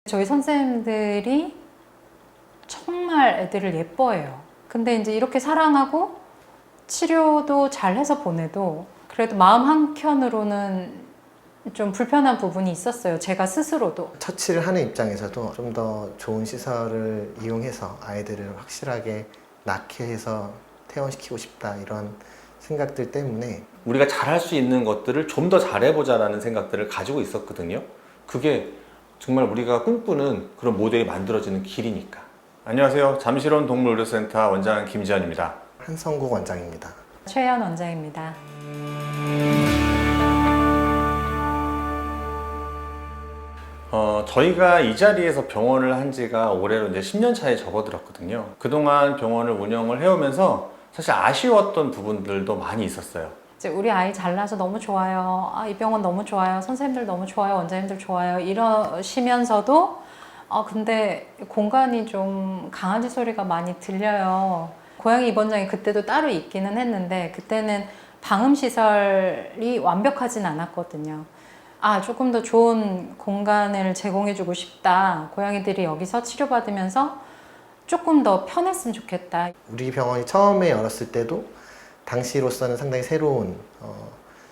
저희 선생님들이 정말 애들을 예뻐해요. 근데 이제 이렇게 사랑하고 치료도 잘해서 보내도 그래도 마음 한켠으로는 좀 불편한 부분이 있었어요. 제가 스스로도. 처치를 하는 입장에서도 좀 더 좋은 시설을 이용해서 아이들을 확실하게 낳게 해서 퇴원시키고 싶다, 이런 생각들 때문에 우리가 잘할 수 있는 것들을 좀 더 잘해보자라는 생각들을 가지고 있었거든요. 그게 정말 우리가 꿈꾸는 그런 모델이 만들어지는 길이니까. 안녕하세요. 잠실원 동물의료센터 원장 김지현입니다. 한성국 원장입니다. 최연 원장입니다. 저희가 이 자리에서 병원을 한 지가 올해로 이제 10년 차에 접어들었거든요. 그동안 병원을 운영을 해오면서 사실 아쉬웠던 부분들도 많이 있었어요. 이제 우리 아이 잘나서 너무 좋아요. 이 병원 너무 좋아요. 선생님들 너무 좋아요. 원장님들 좋아요. 이러시면서도 근데 공간이 좀 강아지 소리가 많이 들려요. 고양이 입원장이 그때도 따로 있기는 했는데 그때는 방음시설이 완벽하진 않았거든요. 조금 더 좋은 공간을 제공해주고 싶다. 고양이들이 여기서 치료받으면서 조금 더 편했으면 좋겠다. 우리 병원이 처음에 열었을 때도 당시로서는 상당히 새로운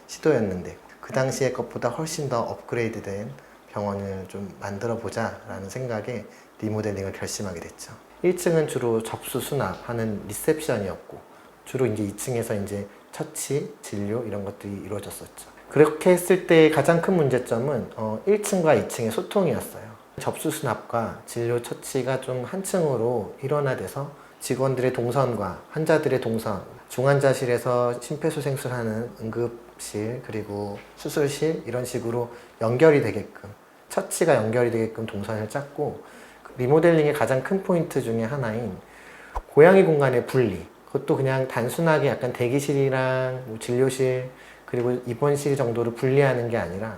시도였는데 그 당시의 것보다 훨씬 더 업그레이드된 병원을 좀 만들어 보자 라는 생각에 리모델링을 결심하게 됐죠. 1층은 주로 접수 수납하는 리셉션이었고 주로 이제 2층에서 이제 처치, 진료 이런 것들이 이루어졌었죠. 그렇게 했을 때 가장 큰 문제점은 1층과 2층의 소통이었어요. 접수 수납과 진료 처치가 좀 한 층으로 일원화돼서 직원들의 동선과 환자들의 동선, 중환자실에서 심폐소생술하는 응급실 그리고 수술실 이런 식으로 연결이 되게끔, 처치가 연결이 되게끔 동선을 짰고, 리모델링의 가장 큰 포인트 중에 하나인 고양이 공간의 분리, 그것도 그냥 단순하게 약간 대기실이랑 뭐 진료실 그리고 입원실 정도로 분리하는 게 아니라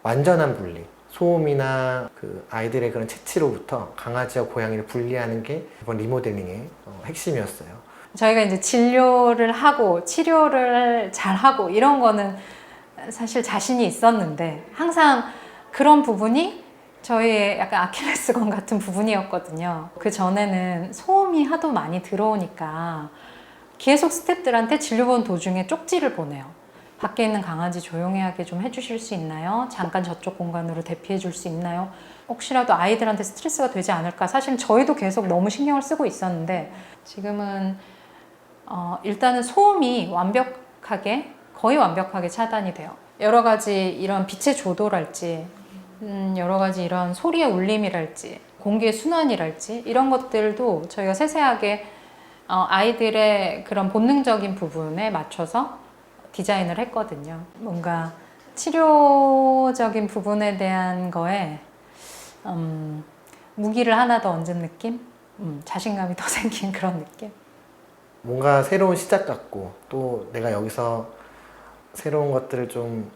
완전한 분리, 소음이나 그 아이들의 그런 채취로부터 강아지와 고양이를 분리하는 게 이번 리모델링의 핵심이었어요. 저희가 이제 진료를 하고 치료를 잘 하고 이런 거는 사실 자신이 있었는데 항상 그런 부분이 저희의 약간 아킬레스건 같은 부분이었거든요. 그 전에는 소음이 하도 많이 들어오니까 계속 스태프들한테 진료 보는 도중에 쪽지를 보내요. 밖에 있는 강아지 조용하게 좀 해주실 수 있나요? 잠깐 저쪽 공간으로 대피해 줄 수 있나요? 혹시라도 아이들한테 스트레스가 되지 않을까? 사실 저희도 계속 너무 신경을 쓰고 있었는데 지금은 일단은 소음이 거의 완벽하게 차단이 돼요. 여러 가지 이런 빛의 조도랄지 여러 가지 이런 소리의 울림이랄지 공기의 순환이랄지 이런 것들도 저희가 세세하게 아이들의 그런 본능적인 부분에 맞춰서 디자인을 했거든요. 뭔가 치료적인 부분에 대한 거에 무기를 하나 더 얹은 느낌? 자신감이 더 생긴 그런 느낌? 뭔가 새로운 시작 같고 또 내가 여기서 새로운 것들을 좀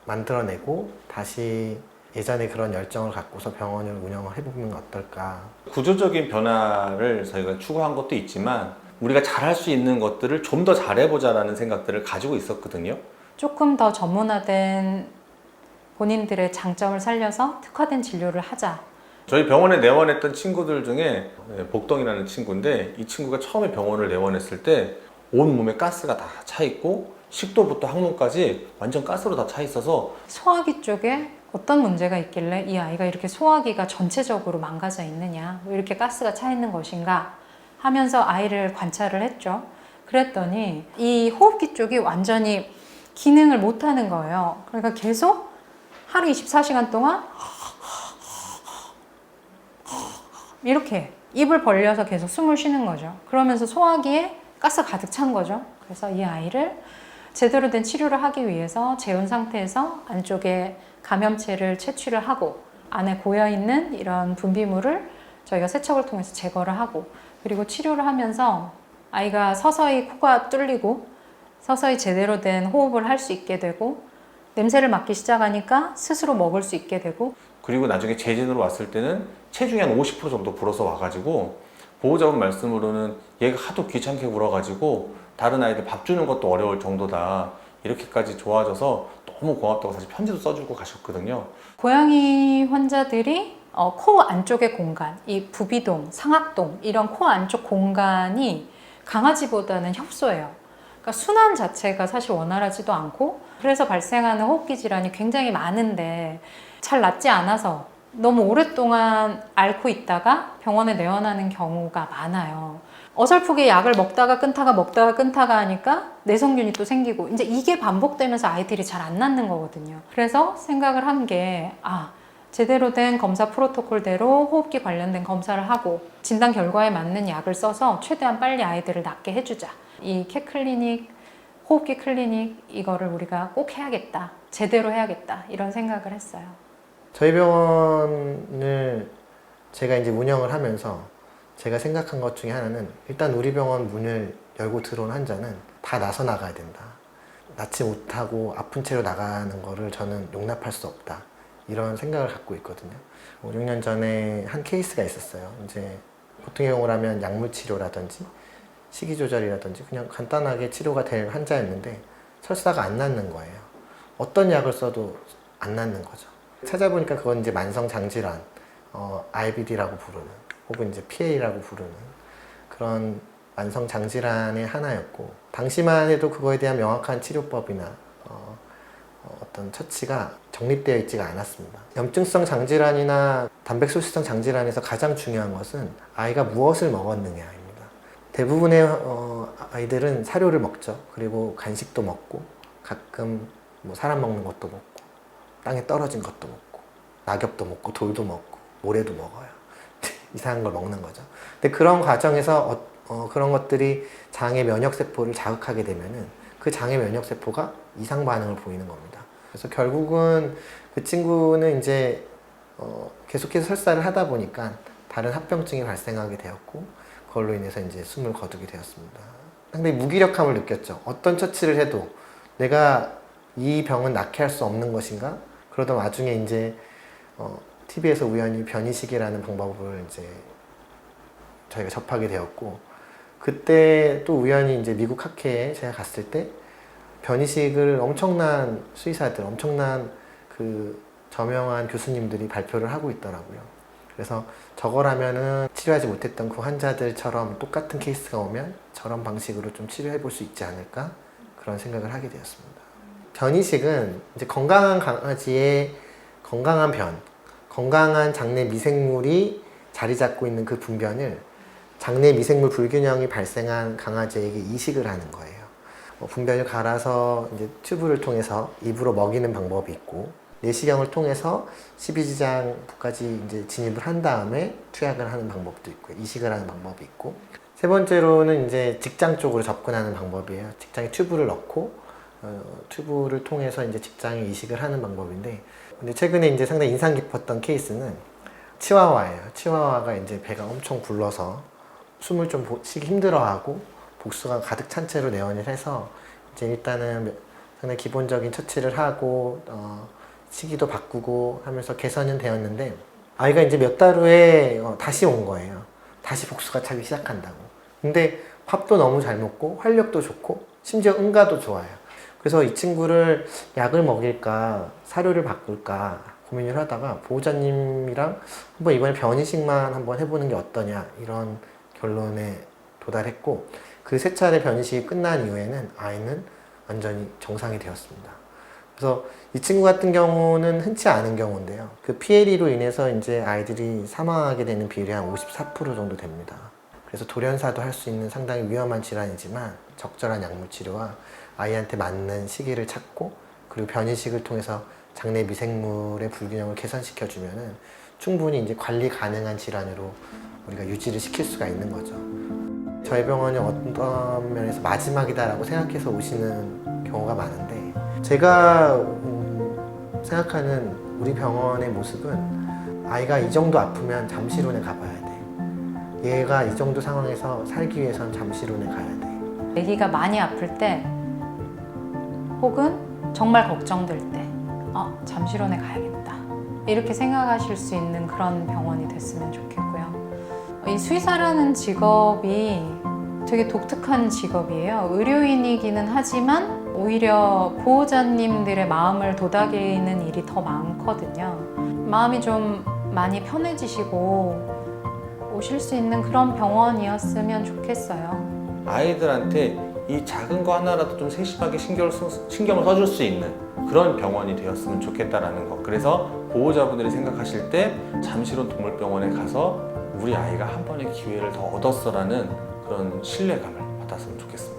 만들어내고 다시 예전에 그런 열정을 갖고서 병원을 운영을 해보면 어떨까. 구조적인 변화를 저희가 추구한 것도 있지만 우리가 잘할 수 있는 것들을 좀 더 잘해보자라는 생각들을 가지고 있었거든요. 조금 더 전문화된 본인들의 장점을 살려서 특화된 진료를 하자. 저희 병원에 내원했던 친구들 중에 복동이라는 친구인데 이 친구가 처음에 병원을 내원했을 때 온몸에 가스가 다 차 있고 식도부터 항문까지 완전 가스로 다 차 있어서 소화기 쪽에 어떤 문제가 있길래 이 아이가 이렇게 소화기가 전체적으로 망가져 있느냐, 왜 이렇게 가스가 차 있는 것인가 하면서 아이를 관찰을 했죠. 그랬더니 이 호흡기 쪽이 완전히 기능을 못하는 거예요. 그러니까 계속 하루 24시간 동안 이렇게 입을 벌려서 계속 숨을 쉬는 거죠. 그러면서 소화기에 가스가 가득 찬 거죠. 그래서 이 아이를 제대로 된 치료를 하기 위해서 재운 상태에서 안쪽에 감염체를 채취를 하고 안에 고여있는 이런 분비물을 저희가 세척을 통해서 제거를 하고 그리고 치료를 하면서 아이가 서서히 코가 뚫리고 서서히 제대로 된 호흡을 할 수 있게 되고 냄새를 맡기 시작하니까 스스로 먹을 수 있게 되고 그리고 나중에 재진으로 왔을 때는 체중이 한 50% 정도 불어서 와가지고 보호자분 말씀으로는 얘가 하도 귀찮게 울어가지고 다른 아이들 밥 주는 것도 어려울 정도다 이렇게까지 좋아져서 너무 고맙다고 사실 편지도 써주고 가셨거든요. 고양이 환자들이 코 안쪽의 공간, 이 부비동, 상악동 이런 코 안쪽 공간이 강아지보다는 협소해요. 그러니까 순환 자체가 사실 원활하지도 않고 그래서 발생하는 호흡기 질환이 굉장히 많은데 잘 낫지 않아서 너무 오랫동안 앓고 있다가 병원에 내원하는 경우가 많아요. 어설프게 약을 먹다가 끊다가 하니까 내성균이 또 생기고 이제 이게 반복되면서 아이들이 잘 안 낫는 거거든요. 그래서 생각을 한 게 제대로 된 검사 프로토콜대로 호흡기 관련된 검사를 하고 진단 결과에 맞는 약을 써서 최대한 빨리 아이들을 낫게 해주자. 이 캣클리닉, 호흡기 클리닉 이거를 우리가 꼭 해야겠다. 제대로 해야겠다. 이런 생각을 했어요. 저희 병원을 제가 이제 운영을 하면서 제가 생각한 것 중에 하나는 일단 우리 병원 문을 열고 들어온 환자는 다 나서 나가야 된다. 낫지 못하고 아픈 채로 나가는 거를 저는 용납할 수 없다. 이런 생각을 갖고 있거든요. 5, 6년 전에 한 케이스가 있었어요. 이제 보통의 경우라면 약물 치료라든지 식이 조절이라든지 그냥 간단하게 치료가 될 환자였는데 설사가 안 낫는 거예요. 어떤 약을 써도 안 낫는 거죠. 찾아보니까 그건 이제 만성 장질환, IBD라고 부르는 혹은 이제 PA라고 부르는 그런 만성 장질환의 하나였고 당시만 해도 그거에 대한 명확한 치료법이나 어떤 처치가 정립되어 있지가 않았습니다. 염증성 장질환이나 단백소수성 장질환에서 가장 중요한 것은 아이가 무엇을 먹었느냐입니다. 대부분의 아이들은 사료를 먹죠. 그리고 간식도 먹고 가끔 뭐 사람 먹는 것도 먹고 땅에 떨어진 것도 먹고 낙엽도 먹고 돌도 먹고 모래도 먹어요. 이상한 걸 먹는 거죠. 근데 그런 과정에서 그런 것들이 장의 면역세포를 자극하게 되면은 그 장의 면역세포가 이상 반응을 보이는 겁니다. 그래서 결국은 그 친구는 이제 계속해서 설사를 하다 보니까 다른 합병증이 발생하게 되었고 그걸로 인해서 이제 숨을 거두게 되었습니다. 상당히 무기력함을 느꼈죠. 어떤 처치를 해도 내가 이 병은 낫게 할 수 없는 것인가? 그러던 와중에 이제 TV에서 우연히 변이식이라는 방법을 이제 저희가 접하게 되었고 그때 또 우연히 이제 미국 학회에 제가 갔을 때 변이식을 엄청난 수의사들, 엄청난 그 저명한 교수님들이 발표를 하고 있더라고요. 그래서 저거라면은 치료하지 못했던 그 환자들처럼 똑같은 케이스가 오면 저런 방식으로 좀 치료해 볼 수 있지 않을까 그런 생각을 하게 되었습니다. 변이식은 이제 건강한 강아지의 건강한 변, 건강한 장내 미생물이 자리 잡고 있는 그 분변을 장내 미생물 불균형이 발생한 강아지에게 이식을 하는 거예요. 분변을 갈아서 이제 튜브를 통해서 입으로 먹이는 방법이 있고 내시경을 통해서 십이지장부까지 이제 진입을 한 다음에 투약을 하는 방법도 있고 이식을 하는 방법이 있고 세 번째로는 이제 직장 쪽으로 접근하는 방법이에요. 직장에 튜브를 넣고 튜브를 통해서 이제 직장에 이식을 하는 방법인데 근데 최근에 이제 상당히 인상 깊었던 케이스는 치와와예요. 치와와가 이제 배가 엄청 불러서 숨을 좀 쉬기 힘들어하고 복수가 가득 찬 채로 내원을 해서 이제 일단은 상당히 기본적인 처치를 하고 시기도 바꾸고 하면서 개선은 되었는데 아이가 이제 몇 달 후에 다시 온 거예요. 다시 복수가 차기 시작한다고. 근데 밥도 너무 잘 먹고 활력도 좋고 심지어 응가도 좋아요. 그래서 이 친구를 약을 먹일까 사료를 바꿀까 고민을 하다가 보호자님이랑 한번 이번에 변이식만 한번 해보는 게 어떠냐 이런 결론에 도달했고 그 세 차례 변이식이 끝난 이후에는 아이는 완전히 정상이 되었습니다. 그래서 이 친구 같은 경우는 흔치 않은 경우인데요. 그 PLE로 인해서 이제 아이들이 사망하게 되는 비율이 한 54% 정도 됩니다. 그래서 돌연사도 할 수 있는 상당히 위험한 질환이지만 적절한 약물 치료와 아이한테 맞는 시기를 찾고 그리고 변이식을 통해서 장내 미생물의 불균형을 개선시켜주면은 충분히 이제 관리 가능한 질환으로 우리가 유지를 시킬 수가 있는 거죠. 저희 병원이 어떤 면에서 마지막이다라고 생각해서 오시는 경우가 많은데 제가 생각하는 우리 병원의 모습은 아이가 이 정도 아프면 잠실원에 가봐야 돼. 얘가 이 정도 상황에서 살기 위해선 잠실원에 가야 돼. 아기가 많이 아플 때 혹은 정말 걱정될 때 잠실원에 가야겠다 이렇게 생각하실 수 있는 그런 병원이 됐으면 좋겠고요. 이 수의사라는 직업이 되게 독특한 직업이에요. 의료인이기는 하지만 오히려 보호자님들의 마음을 도닥이는 일이 더 많거든요. 마음이 좀 많이 편해지시고 오실 수 있는 그런 병원이었으면 좋겠어요. 아이들한테 이 작은 거 하나라도 좀 세심하게 신경을 써줄 수 있는 그런 병원이 되었으면 좋겠다라는 거. 그래서 보호자분들이 생각하실 때 잠실원 동물병원에 가서 우리 아이가 한 번의 기회를 더 얻었어라는 그런 신뢰감을 받았으면 좋겠습니다.